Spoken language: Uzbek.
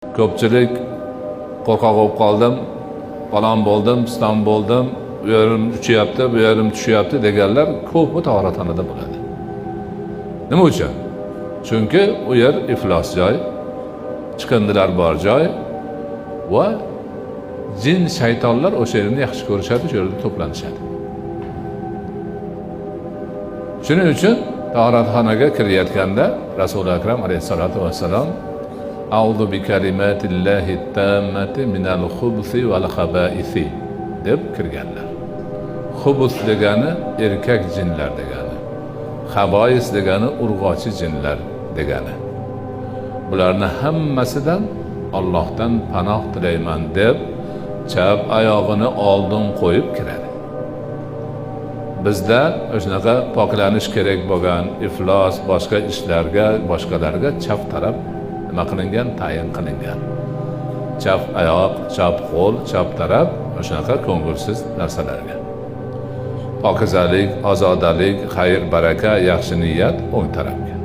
Ko'pchilik qo'rqoq bo'lib qoldim, falon bo'ldim, piston bo'ldim, bu yerim uchyapti, bu yerim tushyapti deganlar ko'pi tahoratxonada bo'ladi. Nima uchun? Chunki u yer iflos joy, chiqindilar bor joy va jin shaytonlar o'sha yerni yaxshi ko'rishadi, shu yerda to'planishadi. Shuning uchun tahoratxonaga kirayotganda Rasululloh akram alayhisolatu vassalom A'udhu bi kalimatillahi tammati minal xubusi val xabaisi deb kirganlar. Xubus degani erkak jinlar degani. Xabois degani urg'ochi jinlar degani. Bularni hammasidan Allohdan panoh tilayman deb chap oyog'ini oldin qo'yib kiradi. Bizda o'shanaqa poklanish kerak bo'lgan iflos boshqa ishlarga, boshqalarga chap taraf nima qilingan, tayin qilingan. Chap oyoq, chap qo'l, chap taraf o'shanaqa ko'ngilsiz narsalarga. Pokizalik, ozodalik, xayr, baraka, yaxshi niyat o'ng tarafga.